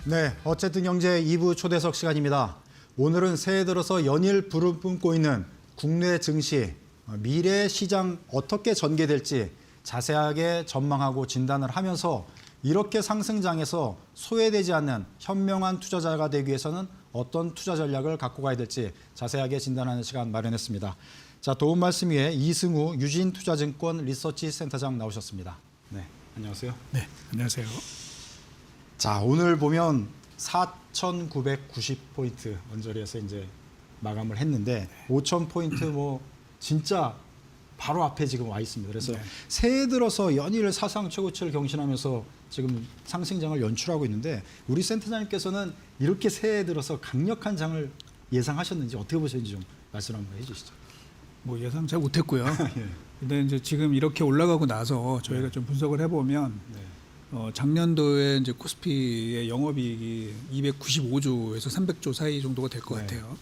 네, 어쨌든 경제 2부 초대석 시간입니다. 오늘은 새해 들어서 연일 불을 뿜고 있는 국내 증시, 미래 시장 어떻게 전개될지 자세하게 전망하고 진단을 하면서 이렇게 상승장에서 소외되지 않는 현명한 투자자가 되기 위해서는 어떤 투자 전략을 갖고 가야 될지 자세하게 진단하는 시간 마련했습니다. 자, 도움 말씀 위해 이승우 유진투자증권 리서치 센터장 나오셨습니다. 네, 안녕하세요. 네, 안녕하세요. 자, 오늘 보면 4,990포인트 언저리에서 이제 마감을 했는데 5,000포인트 뭐 진짜 바로 앞에 지금 와 있습니다. 그래서 네. 새해 들어서 연일 사상 최고치를 경신하면서 지금 상승장을 연출하고 있는데 우리 센터장님께서는 이렇게 새해 들어서 강력한 장을 예상하셨는지 어떻게 보셨는지 좀 말씀 한번 해주시죠. 뭐 예상 잘 못했고요. 예. 근데 이제 지금 이렇게 올라가고 나서 저희가 좀 분석을 해보면 네. 작년도에 이제 코스피의 영업이익이 295조에서 300조 사이 정도가 될 것 네. 같아요.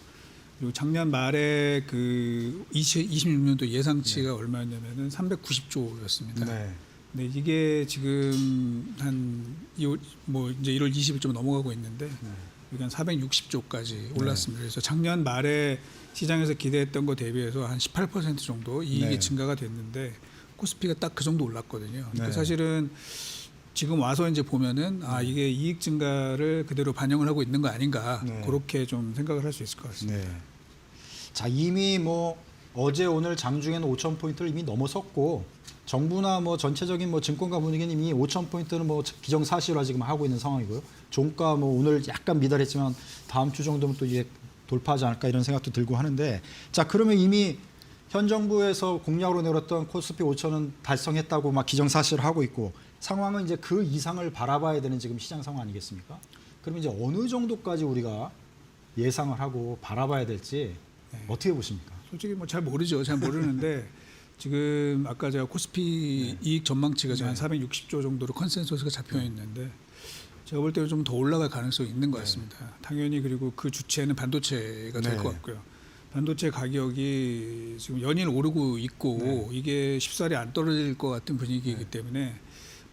그리고 작년 말에 그 26년도 예상치가 얼마였냐면은 390조였습니다. 네. 근데 이게 지금 뭐 이제 1월 20일쯤 넘어가고 있는데 여기 한 460조까지 올랐습니다. 그래서 작년 말에 시장에서 기대했던 거 대비해서 한 18% 정도 이익이 네. 증가가 됐는데 코스피가 딱 그 정도 올랐거든요. 그러니까 네. 사실은 지금 와서 이제 보면은 이게 이익 증가를 그대로 반영을 하고 있는 거 아닌가 네. 그렇게 좀 생각을 할 수 있을 것 같습니다. 네. 자, 이미 뭐 어제 오늘 장중에는 5,000포인트를 이미 넘어섰고 정부나 뭐 전체적인 뭐 증권가 분위기는 이미 5,000포인트는 뭐 기정사실화 지금 하고 있는 상황이고요. 종가 뭐 오늘 약간 미달했지만 다음 주 정도면 또 이제 돌파하지 않을까 이런 생각도 들고 하는데 자, 그러면 이미 현 정부에서 공약으로 내렸던 코스피 5,000은 달성했다고 막 기정사실화하고 있고 상황은 이제 그 이상을 바라봐야 되는 지금 시장 상황 아니겠습니까? 그러면 이제 어느 정도까지 우리가 예상을 하고 바라봐야 될지 어떻게 보십니까? 솔직히 뭐 잘 모르죠. 잘 모르는데 지금 아까 제가 코스피 이익 전망치가 지금 한 460조 정도로 컨센서스가 잡혀 있는데 제가 볼 때는 좀 더 올라갈 가능성이 있는 것 같습니다. 당연히 그리고 그 주체는 반도체가 될 것 같고요. 반도체 가격이 지금 연일 오르고 있고 이게 쉽사리 안 떨어질 것 같은 분위기이기 때문에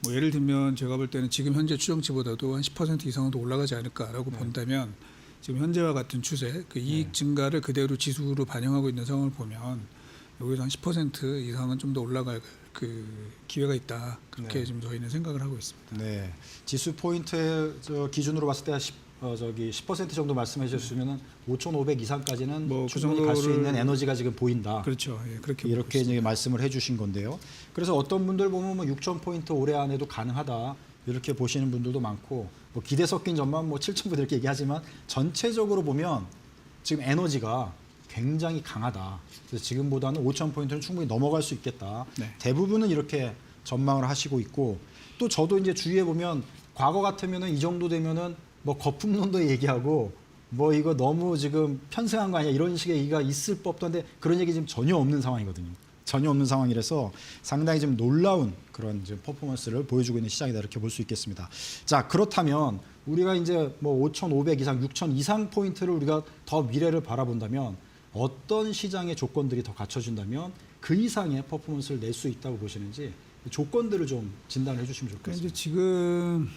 뭐 예를 들면 제가 볼 때는 지금 현재 추정치보다도 한 10% 이상은 더 올라가지 않을까라고 본다면 지금 현재와 같은 추세, 그 이익 증가를 그대로 지수로 반영하고 있는 상황을 보면 여기서 한 10% 이상은 좀 더 올라갈 그 기회가 있다. 그렇게 지금 저희는 생각을 하고 있습니다. 네, 지수 포인트 기준으로 봤을 때 10% 정도 말씀해 주셨으면은 5,500 이상까지는 뭐그 충분히 갈 수 정도를- 있는 에너지가 지금 보인다. 그렇죠. 예, 그렇게 이렇게 이제 말씀을 해주신 건데요. 그래서 어떤 분들 보면 뭐 6,000포인트 올해 안에도 가능하다 이렇게 보시는 분들도 많고 뭐 기대 섞인 전망 뭐 7,000포인트 이렇게 얘기하지만 전체적으로 보면 지금 에너지가 굉장히 강하다. 그래서 지금보다는 5,000포인트는 충분히 넘어갈 수 있겠다. 네. 대부분은 이렇게 전망을 하시고 있고 또 저도 이제 주위에 보면 과거 같으면은 이 정도 되면은 뭐 거품론도 얘기하고 뭐 이거 너무 지금 편승한 거 아니야 이런 식의 얘기가 있을 법도 한데 그런 얘기 지금 전혀 없는 상황이거든요. 전혀 없는 상황이라서 상당히 좀 놀라운 그런 지금 퍼포먼스를 보여주고 있는 시장이다 이렇게 볼 수 있겠습니다. 자, 그렇다면 우리가 이제 뭐 5,500 이상, 6,000 이상 포인트를 우리가 더 미래를 바라본다면 어떤 시장의 조건들이 더 갖춰준다면 그 이상의 퍼포먼스를 낼 수 있다고 보시는지 조건들을 좀 진단해 주시면 그러니까 좋겠습니다. 이제 지금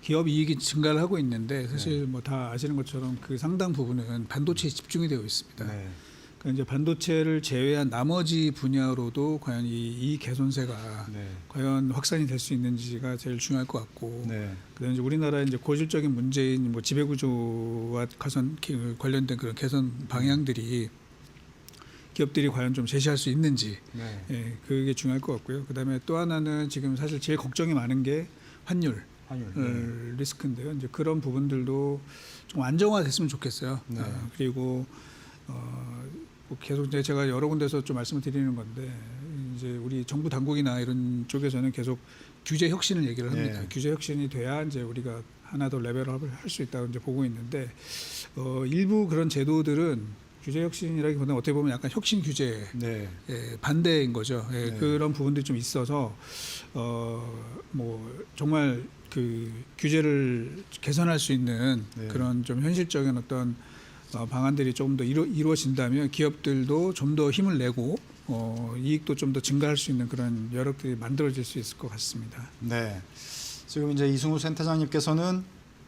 기업 이익이 증가를 하고 있는데 사실 뭐 다 아시는 것처럼 그 상당 부분은 반도체에 집중이 되어 있습니다. 네. 그러니까 이제 반도체를 제외한 나머지 분야로도 과연 이 개선세가 네. 과연 확산이 될 수 있는지가 제일 중요할 것 같고, 네. 그다음에 이제 우리나라 이제 고질적인 문제인 뭐 지배구조와 관련된 그런 개선 방향들이 기업들이 과연 좀 제시할 수 있는지, 네. 예, 그게 중요할 것 같고요. 그다음에 또 하나는 지금 사실 제일 걱정이 많은 게 환율. 환율. 리스크인데요. 이제 그런 부분들도 좀 안정화됐으면 좋겠어요. 네. 그리고 뭐 계속 이제 제가 여러 군데서 좀 말씀을 드리는 건데 이제 우리 정부 당국이나 이런 쪽에서는 계속 규제 혁신을 얘기를 합니다. 네. 규제 혁신이 돼야 이제 우리가 하나 더 레벨업을 할 수 있다고 이제 보고 있는데 일부 그런 제도들은 규제 혁신이라기보다는 어떻게 보면 약간 혁신 규제 네. 반대인 거죠. 네. 그런 부분들이 좀 있어서 뭐 정말 그 규제를 개선할 수 있는 네. 그런 좀 현실적인 어떤 방안들이 조금 더 이루어진다면 기업들도 좀 더 힘을 내고 이익도 좀 더 증가할 수 있는 그런 여력들이 만들어질 수 있을 것 같습니다. 네. 지금 이제 이승우 센터장님께서는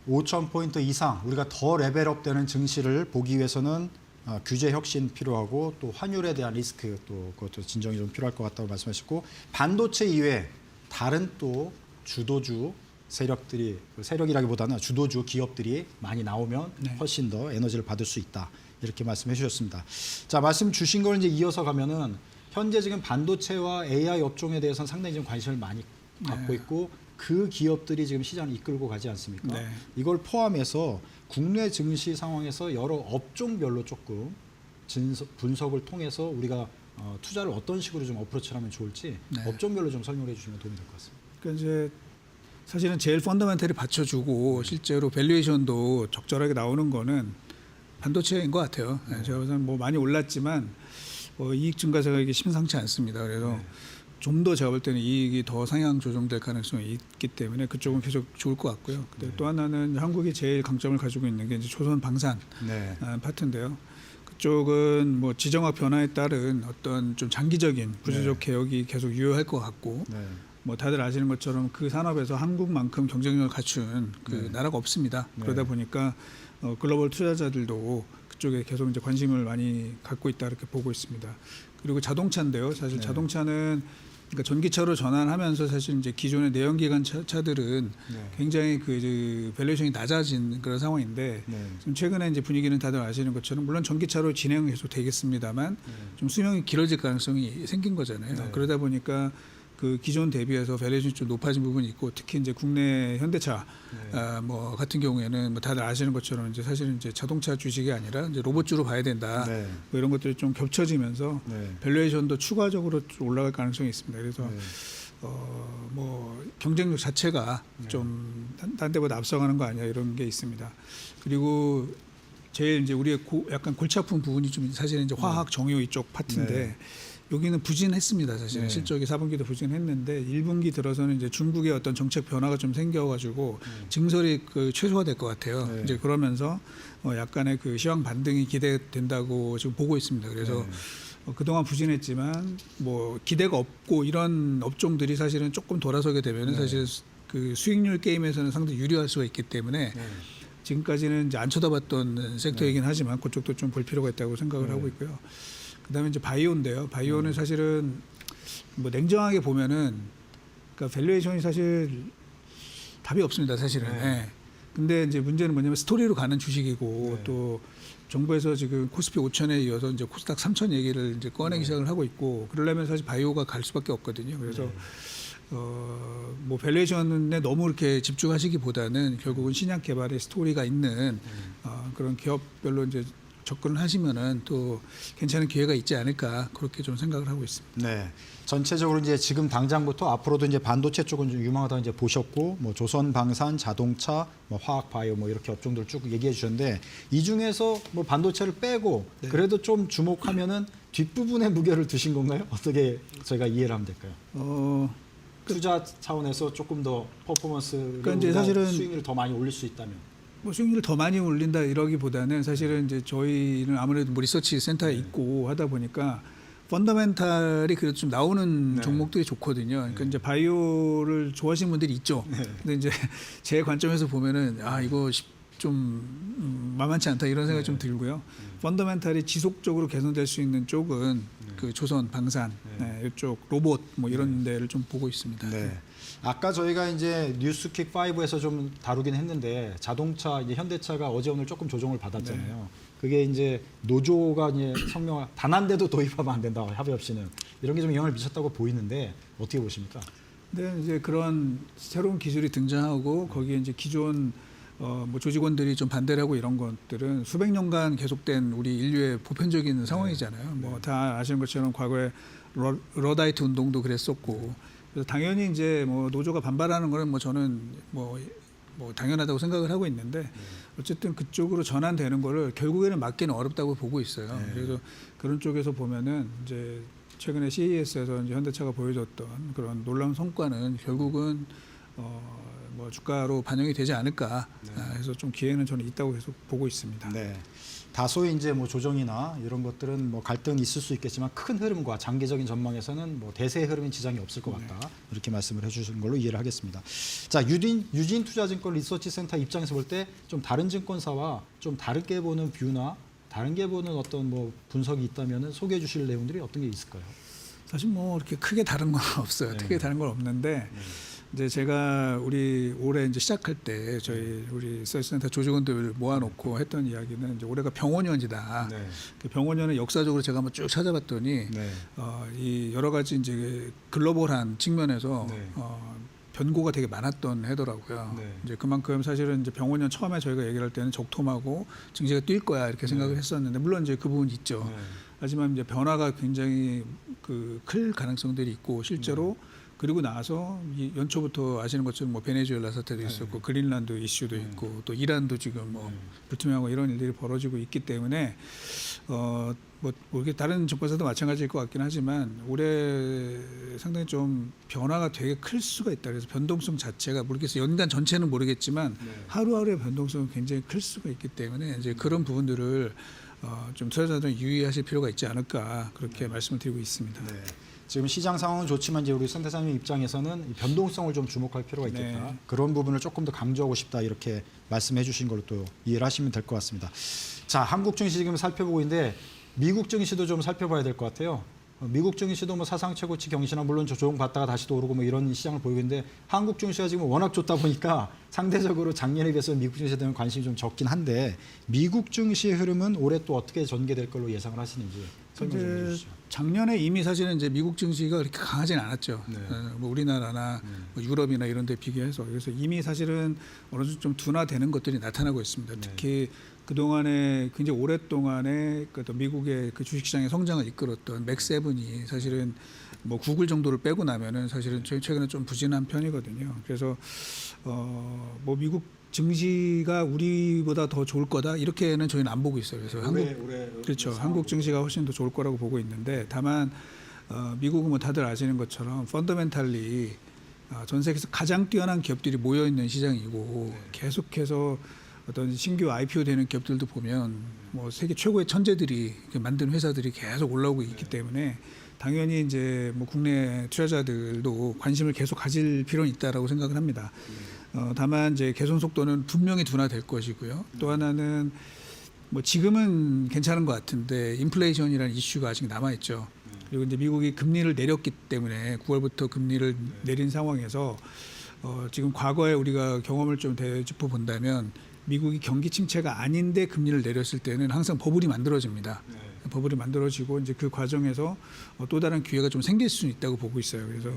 5,000포인트 이상 우리가 더 레벨업되는 증시를 보기 위해서는 규제 혁신 필요하고 또 환율에 대한 리스크 또 그것도 진정이 좀 필요할 것 같다고 말씀하셨고 반도체 이외에 다른 또 주도주 세력들이 세력이라기보다는 주도주 기업들이 많이 나오면 네. 훨씬 더 에너지를 받을 수 있다 이렇게 말씀해 주셨습니다. 자 말씀 주신 걸 이제 이어서 가면은 현재 지금 반도체와 AI 업종에 대해서는 상당히 좀 관심을 많이 갖고 있고 그 기업들이 지금 시장을 이끌고 가지 않습니까? 네. 이걸 포함해서 국내 증시 상황에서 여러 업종별로 조금 분석을 통해서 우리가 투자를 어떤 식으로 좀 어프로치를 하면 좋을지 네. 업종별로 좀 설명해 주시면 도움이 될 것 같습니다. 그러니까 이제 사실은 제일 펀더멘털이 받쳐주고 실제로 밸류에이션도 적절하게 나오는 거는 반도체인 것 같아요. 제가 보기에는 뭐 많이 올랐지만 이익 증가세가 이게 심상치 않습니다. 그래서 좀 더 제가 볼 때는 이익이 더 상향 조정될 가능성이 있기 때문에 그쪽은 계속 좋을 것 같고요. 근데 또 하나는 한국이 제일 강점을 가지고 있는 게 이제 조선 방산 네. 파트인데요. 그쪽은 뭐 지정학 변화에 따른 어떤 좀 장기적인 구조적 개혁이 계속 유효할 것 같고 네. 뭐 다들 아시는 것처럼 그 산업에서 한국만큼 경쟁력을 갖춘 그 나라가 없습니다. 네. 그러다 보니까 글로벌 투자자들도 그쪽에 계속 이제 관심을 많이 갖고 있다 이렇게 보고 있습니다. 그리고 자동차인데요. 사실 네. 자동차는 그러니까 전기차로 전환하면서 사실 이제 기존의 내연기관 차들은 네. 굉장히 그 밸류에이션이 낮아진 그런 상황인데 네. 지금 최근에 이제 분위기는 다들 아시는 것처럼 물론 전기차로 진행은 계속 되겠습니다만 좀 수명이 길어질 가능성이 생긴 거잖아요. 네. 그러다 보니까 그 기존 대비해서 밸류에이션이 좀 높아진 부분이 있고 특히 이제 국내 현대차 뭐 같은 경우에는 뭐 다들 아시는 것처럼 이제 사실은 이제 자동차 주식이 아니라 이제 로봇주로 봐야 된다. 네. 뭐 이런 것들이 좀 겹쳐지면서 네. 밸류에이션도 추가적으로 좀 올라갈 가능성이 있습니다. 그래서 네. 뭐 경쟁력 자체가 좀 딴 데보다 앞서가는 거 아니야 이런 게 있습니다. 그리고 제일 이제 우리의 약간 골치 아픈 부분이 좀 사실은 이제 화학 정유 이쪽 파트인데 네. 여기는 부진했습니다. 사실은 네. 실적이 4분기도 부진했는데 1분기 들어서는 이제 중국의 어떤 정책 변화가 좀 생겨가지고 증설이 그 최소화될 것 같아요. 네. 이제 그러면서 약간의 그 시황 반등이 기대된다고 지금 보고 있습니다. 그래서 그동안 부진했지만 뭐 기대가 없고 이런 업종들이 사실은 조금 돌아서게 되면은 사실 그 수익률 게임에서는 상당히 유리할 수가 있기 때문에 지금까지는 이제 안 쳐다봤던 섹터이긴 하지만 그쪽도 좀 볼 필요가 있다고 생각을 하고 있고요. 그다음에 이제 바이오인데요. 바이오는 사실은 뭐 냉정하게 보면은 그러니까 밸류에이션이 사실 답이 없습니다. 사실은. 네. 근데 이제 문제는 뭐냐면 스토리로 가는 주식이고 또 정부에서 지금 코스피 5천에 이어서 이제 코스닥 3천 얘기를 이제 꺼내기 시작을 하고 있고 그러려면 사실 바이오가 갈 수밖에 없거든요. 그래서 뭐 밸류에이션에 너무 이렇게 집중하시기보다는 결국은 신약 개발의 스토리가 있는 그런 기업별로 이제 접근을 하시면은 또 괜찮은 기회가 있지 않을까 그렇게 좀 생각을 하고 있습니다. 네. 전체적으로 이제 지금 당장부터 앞으로도 이제 반도체 쪽은 좀 유망하다 이제 보셨고 뭐 조선 방산, 자동차, 뭐 화학 바이오 뭐 이렇게 업종들 쭉 얘기해 주셨는데 이 중에서 뭐 반도체를 빼고 그래도 좀 주목하면은 뒷부분에 무게를 두신 건가요? 어떻게 저희가 이해를 하면 될까요? 투자 차원에서 조금 더 퍼포먼스를 그러니까 이제 사실은 수익률을 더 많이 올릴 수 있다면 뭐 수익률을 더 많이 올린다 이러기보다는 사실은 이제 저희는 아무래도 뭐 리서치 센터에 있고 하다 보니까 펀더멘탈이 그래도 좀 나오는 종목들이 좋거든요. 그러니까 이제 바이오를 좋아하시는 분들이 있죠. 근데 이제 제 관점에서 보면은 이거 좀 만만치 않다 이런 생각이 좀 들고요. 펀더멘탈이 지속적으로 개선될 수 있는 쪽은 그 조선 방산 이쪽 로봇 뭐 이런 데를 좀 보고 있습니다. 네. 아까 저희가 이제 뉴스킥 5에서 좀 다루긴 했는데 자동차 이제 현대차가 어제 오늘 조금 조정을 받았잖아요. 그게 이제 노조가 이제 성명 단 한 대도 도입하면 안 된다 합의 없이는 이런 게 좀 영향을 미쳤다고 보이는데 어떻게 보십니까? 네, 이제 그런 새로운 기술이 등장하고 거기에 이제 기존 뭐 조직원들이 좀 반대를 하고 이런 것들은 수백 년간 계속된 우리 인류의 보편적인 상황이잖아요. 뭐 다 아시는 것처럼 과거에 러다이트 운동도 그랬었고 그래서 당연히 이제 뭐 노조가 반발하는 거는 뭐 저는 뭐 당연하다고 생각을 하고 있는데 어쨌든 그쪽으로 전환되는 거를 결국에는 막기는 어렵다고 보고 있어요. 그래서 그런 쪽에서 보면은 이제 최근에 CES에서 이제 현대차가 보여줬던 그런 놀라운 성과는 결국은 뭐 주가로 반영이 되지 않을까 해서 좀 기회는 저는 있다고 계속 보고 있습니다. 네. 다소의 이제 뭐 조정이나 이런 것들은 뭐 갈등이 있을 수 있겠지만 큰 흐름과 장기적인 전망에서는 뭐 대세의 흐름엔 지장이 없을 것 같다. 이렇게 말씀을 해주신 걸로 이해를 하겠습니다. 자, 유진 투자증권 리서치센터 입장에서 볼 때 좀 다른 증권사와 좀 다르게 보는 뷰나 다른게 보는 어떤 뭐 분석이 있다면은 소개해 주실 내용들이 어떤 게 있을까요? 사실 뭐 이렇게 크게 다른 건 없어요. 네. 크게 다른 건 없는데 이제 제가 우리 올해 이제 시작할 때 저희 우리 리서치센터 조직원들 모아놓고 했던 이야기는 이제 올해가 병원년이다. 네. 그 병원년은 역사적으로 제가 한번 쭉 찾아봤더니 네. 이 여러 가지 이제 글로벌한 측면에서 네. 변고가 되게 많았던 해더라고요. 네. 이제 그만큼 사실은 이제 병원년 처음에 저희가 얘기를 할 때는 적토마고 증시가 뛸 거야 이렇게 생각을 했었는데 물론 이제 그 부분 있죠. 네. 하지만 이제 변화가 굉장히 클 가능성들이 있고 실제로 그리고 나서 이 연초부터 아시는 것처럼 뭐 베네수엘라 사태도 있었고 그린란드 이슈도 있고 또 이란도 지금 뭐 불투명하고 이런 일들이 벌어지고 있기 때문에 뭐 이게 다른 증권사도 마찬가지일 것 같긴 하지만 올해 상당히 좀 변화가 되게 클 수가 있다. 그래서 변동성 자체가 모르겠어요. 연간 전체는 모르겠지만 하루하루의 변동성은 굉장히 클 수가 있기 때문에 이제 그런 부분들을 좀 투자자들은 유의하실 필요가 있지 않을까 그렇게 말씀을 드리고 있습니다. 네. 지금 시장 상황은 좋지만 이제 우리 센터장님 입장에서는 이 변동성을 좀 주목할 필요가 있겠다. 네. 그런 부분을 조금 더 강조하고 싶다 이렇게 말씀해 주신 걸로 또 이해를 하시면 될 것 같습니다. 자, 한국 증시 지금 살펴보고 있는데 미국 증시도 좀 살펴봐야 될 것 같아요. 미국 증시도 뭐 사상 최고치 경신하 물론 조정받다가 다시 또 오르고 뭐 이런 시장을 보이고 있는데 한국 증시가 지금 워낙 좋다 보니까 상대적으로 작년에 비해서 미국 증시에 대한 관심이 좀 적긴 한데 미국 증시의 흐름은 올해 또 어떻게 전개될 걸로 예상을 하시는지 설명 좀 해주시죠. 작년에 이미 사실은 이제 미국 증시가 그렇게 강하지는 않았죠. 네. 뭐 우리나라나 뭐 유럽이나 이런 데 비교해서 그래서 이미 사실은 어느 정도 좀 둔화되는 것들이 나타나고 있습니다. 특히 그동안에 굉장히 오랫동안에 그 미국의 그 주식시장의 성장을 이끌었던 맥세븐이 사실은 뭐 구글 정도를 빼고 나면은 사실은 최근에 좀 부진한 편이거든요. 그래서 뭐 미국 증시가 우리보다 더 좋을 거다 이렇게는 저희는 안 보고 있어요. 그래서 그렇죠. 한국 증시가 훨씬 더 좋을 거라고 보고 있는데 다만 미국은 뭐 다들 아시는 것처럼 펀더멘탈리 전 세계에서 가장 뛰어난 기업들이 모여 있는 시장이고 계속해서 어떤 신규 IPO 되는 기업들도 보면 뭐 세계 최고의 천재들이 만든 회사들이 계속 올라오고 있기 때문에 당연히 이제 뭐 국내 투자자들도 관심을 계속 가질 필요는 있다라고 생각을 합니다. 다만 이제 개선 속도는 분명히 둔화될 것이고요. 또 하나는 뭐 지금은 괜찮은 것 같은데 인플레이션이라는 이슈가 아직 남아 있죠. 그리고 이제 미국이 금리를 내렸기 때문에 9월부터 금리를 내린 상황에서 지금 과거에 우리가 경험을 좀 되짚어 본다면 미국이 경기 침체가 아닌데 금리를 내렸을 때는 항상 버블이 만들어집니다. 버블이 만들어지고 이제 그 과정에서 또 다른 기회가 좀 생길 수는 있다고 보고 있어요. 그래서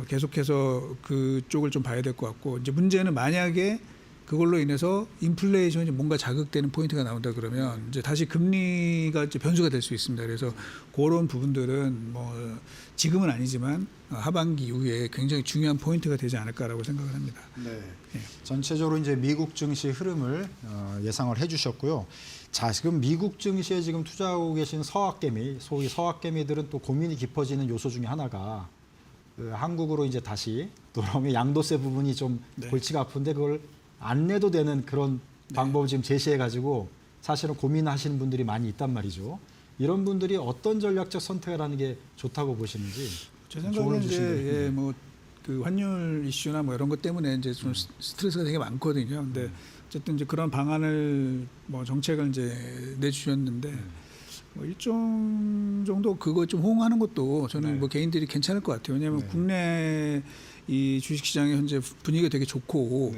계속해서 그쪽을 좀 봐야 될 것 같고 이제 문제는 만약에 그걸로 인해서 인플레이션이 뭔가 자극되는 포인트가 나온다 그러면 이제 다시 금리가 이제 변수가 될 수 있습니다. 그래서 그런 부분들은 뭐 지금은 아니지만 하반기 이후에 굉장히 중요한 포인트가 되지 않을까라고 생각을 합니다. 네. 전체적으로 이제 미국 증시 흐름을 예상을 해주셨고요. 자, 지금 미국 증시에 지금 투자하고 계신 서학개미, 소위 서학개미들은 또 고민이 깊어지는 요소 중에 하나가 한국으로 이제 다시 돌아오면 양도세 부분이 좀 골치가 아픈데 그걸 안 내도 되는 그런 방법을 지금 제시해가지고 사실은 고민하시는 분들이 많이 있단 말이죠. 이런 분들이 어떤 전략적 선택을 하는 게 좋다고 보시는지. 제 생각에는 이제 뭐 그 환율 이슈나 뭐 이런 것 때문에 이제 좀 스트레스가 되게 많거든요. 근데 어쨌든 이제 그런 방안을 뭐 정책을 이제 내주셨는데 뭐 일정 정도 그거 좀 호응하는 것도 저는 뭐 개인들이 괜찮을 것 같아요. 왜냐하면 국내 이 주식시장의 현재 분위기가 되게 좋고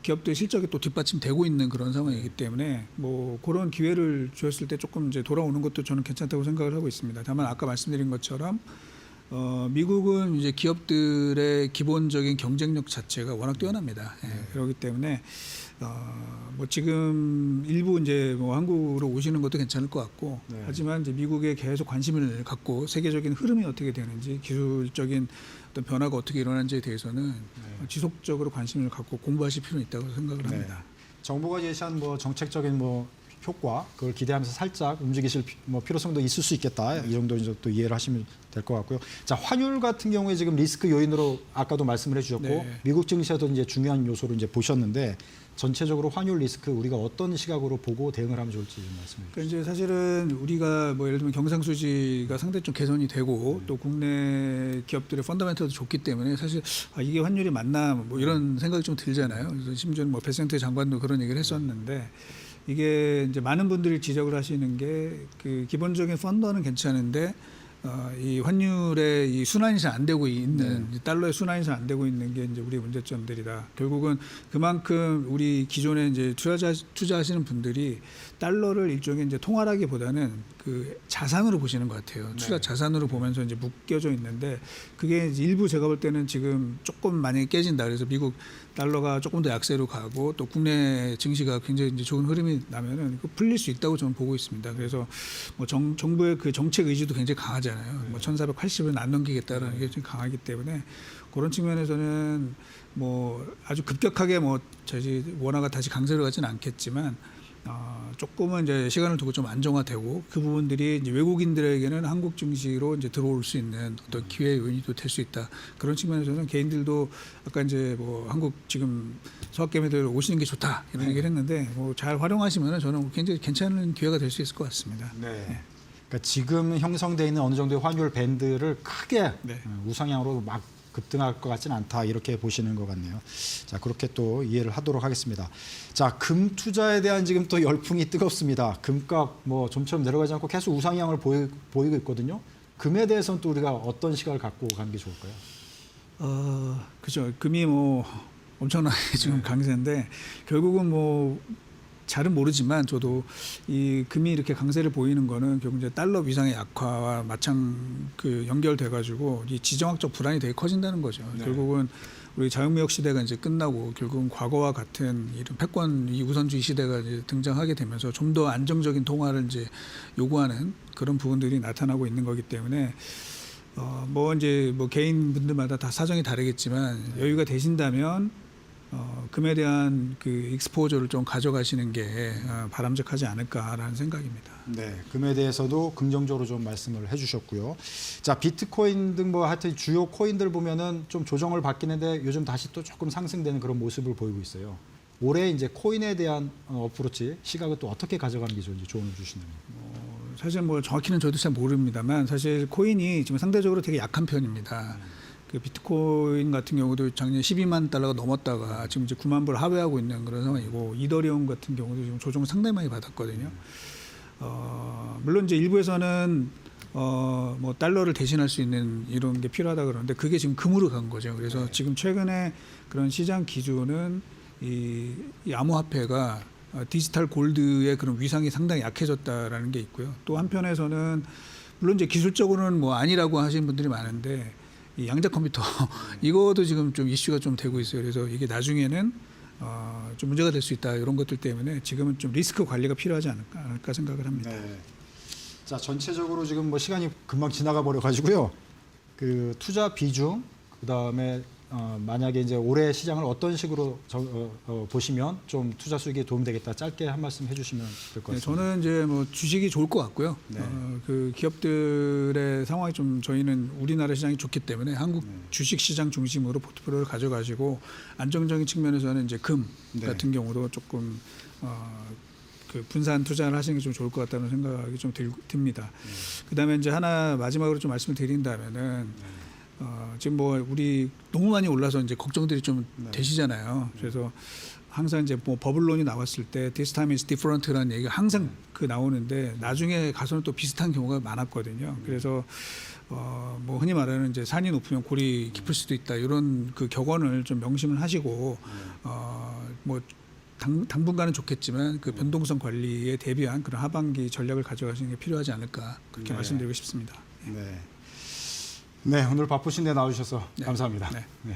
기업들 실적이 또 뒷받침되고 있는 그런 상황이기 때문에 뭐 그런 기회를 주었을 때 조금 이제 돌아오는 것도 저는 괜찮다고 생각을 하고 있습니다. 다만 아까 말씀드린 것처럼 미국은 이제 기업들의 기본적인 경쟁력 자체가 워낙 뛰어납니다. 그렇기 때문에 뭐 지금 일부 이제 뭐 한국으로 오시는 것도 괜찮을 것 같고 하지만 이제 미국에 계속 관심을 갖고 세계적인 흐름이 어떻게 되는지 기술적인 어떤 변화가 어떻게 일어나는지에 대해서는 지속적으로 관심을 갖고 공부하실 필요는 있다고 생각을 합니다. 정부가 제시한 뭐 정책적인 뭐 효과 그걸 기대하면서 살짝 움직이실 필요성도 있을 수 있겠다. 이 정도 이제 또 이해를 하시면 될 것 같고요. 자, 환율 같은 경우에 지금 리스크 요인으로 아까도 말씀을 해주셨고 네. 미국 증시에도 이제 중요한 요소로 이제 보셨는데 전체적으로 환율 리스크 우리가 어떤 시각으로 보고 대응을 하면 좋을지 좀 말씀해 주시죠. 그러니까 이제 사실은 우리가 뭐 예를 들면 경상수지가 상당히 좀 개선이 되고 또 국내 기업들의 펀더멘털도 좋기 때문에 사실 이게 환율이 맞나 뭐 이런 생각이 좀 들잖아요. 그래서 심지어는 뭐 베센트 장관도 그런 얘기를 했었는데 이게 이제 많은 분들이 지적을 하시는 게 그 기본적인 펀더는 괜찮은데 이 환율의 이 순환이 잘 안 되고 있는 달러의 순환이 잘 안 되고 있는 게 이제 우리의 문제점들이다. 결국은 그만큼 우리 기존에 이제 투자하시는 분들이 달러를 일종의 이제 통화라기보다는 그 자산으로 보시는 것 같아요. 투자 자산으로 보면서 이제 묶여져 있는데 그게 이제 일부 제가 볼 때는 지금 조금 만약에 깨진다. 그래서 미국 달러가 조금 더 약세로 가고 또 국내 증시가 굉장히 이제 좋은 흐름이 나면은 풀릴 수 있다고 저는 보고 있습니다. 그래서 뭐 정부의 그 정책 의지도 굉장히 강하잖아요. 뭐 1,480은 안 넘기겠다라는 게 좀 강하기 때문에 그런 측면에서는 뭐 아주 급격하게 뭐 저희 원화가 다시 강세로 가지는 않겠지만 조금은 이제 시간을 두고 좀 안정화되고 그 부분들이 이제 외국인들에게는 한국 증시로 이제 들어올 수 있는 어떤 기회 요인이 또 될 수 있다. 그런 측면에서는 개인들도 아까 이제 뭐 한국 지금 서학개미들 오시는 게 좋다 이런 얘기를 했는데 뭐 잘 활용하시면은 저는 굉장히 괜찮은 기회가 될 수 있을 것 같습니다. 네. 그러니까 지금 형성돼 있는 어느 정도의 환율 밴드를 크게 네. 우상향으로 막 급등할 것 같지는 않다 이렇게 보시는 것 같네요. 자, 그렇게 또 이해를 하도록 하겠습니다. 자, 금 투자에 대한 지금 또 열풍이 뜨겁습니다. 금값 뭐 좀처럼 내려가지 않고 계속 우상향을 보이고 있거든요. 금에 대해서는 또 우리가 어떤 시각을 갖고 가는 게 좋을까요? 그죠. 금이 뭐 엄청나게 지금 강세인데 결국은 뭐 잘은 모르지만 저도 이 금이 이렇게 강세를 보이는 거는 결국 이제 달러 위상의 약화와 연결돼 가지고 이 지정학적 불안이 되게 커진다는 거죠. 네. 결국은 우리 자유무역 시대가 이제 끝나고 결국은 과거와 같은 이런 패권 이 우선주의 시대가 이제 등장하게 되면서 좀 더 안정적인 통화를 이제 요구하는 그런 부분들이 나타나고 있는 거기 때문에 뭐 이제 뭐 개인 분들마다 다 사정이 다르겠지만 여유가 되신다면 금에 대한 그 익스포저를 좀 가져가시는 게 바람직하지 않을까라는 생각입니다. 네, 금에 대해서도 긍정적으로 좀 말씀을 해주셨고요. 자, 비트코인 등 뭐 하여튼 주요 코인들 보면은 좀 조정을 받긴 했는데 요즘 다시 또 조금 상승되는 그런 모습을 보이고 있어요. 올해 이제 코인에 대한 어프로치 시각을 또 어떻게 가져가는 게 좋은지 조언을 주시나요? 사실 뭐 정확히는 저도 잘 모릅니다만 사실 코인이 지금 상대적으로 되게 약한 편입니다. 그 비트코인 같은 경우도 작년 12만 달러가 넘었다가 지금 이제 9만 불 하회하고 있는 그런 상황이고 이더리움 같은 경우도 지금 조정을 상당히 많이 받았거든요. 물론 이제 일부에서는 뭐 달러를 대신할 수 있는 이런 게 필요하다 그러는데 그게 지금 금으로 간 거죠. 그래서 지금 최근에 그런 시장 기준은 이 암호화폐가 디지털 골드의 그런 위상이 상당히 약해졌다라는 게 있고요. 또 한편에서는 물론 이제 기술적으로는 뭐 아니라고 하시는 분들이 많은데 이 양자 컴퓨터 이것도 지금 좀 이슈가 좀 되고 있어요. 그래서 이게 나중에는 좀 문제가 될 수 있다 이런 것들 때문에 지금은 좀 리스크 관리가 필요하지 않을까 생각을 합니다. 네. 자, 전체적으로 지금 뭐 시간이 금방 지나가 버려 가지고요. 그 투자 비중 그다음에 만약에 이제 올해 시장을 어떤 식으로 보시면 좀 투자 수익에 도움되겠다 짧게 한 말씀 해주시면 될 것 같습니다. 네, 저는 이제 뭐 주식이 좋을 것 같고요. 네. 그 기업들의 상황이 좀 저희는 우리나라 시장이 좋기 때문에 한국 주식 시장 중심으로 포트폴리오를 가져가지고 안정적인 측면에서는 이제 금 네. 같은 경우도 조금 그 분산 투자를 하시는 게 좀 좋을 것 같다는 생각이 좀 듭니다. 그다음에 이제 하나 마지막으로 좀 말씀을 드린다면은. 지금 뭐 우리 너무 많이 올라서 이제 걱정들이 좀 되시잖아요. 그래서 항상 이제 뭐 버블론이 나왔을 때 this time is different라는 얘기가 항상 그 나오는데 나중에 가서는 또 비슷한 경우가 많았거든요. 그래서 뭐 흔히 말하는 이제 산이 높으면 골이 깊을 수도 있다 이런 그 격언을 좀 명심을 하시고 뭐 당분간은 좋겠지만 그 변동성 관리에 대비한 그런 하반기 전략을 가져가시는 게 필요하지 않을까 그렇게 말씀드리고 싶습니다. 네. 네, 오늘 바쁘신데 나와주셔서 네. 감사합니다. 네. 네.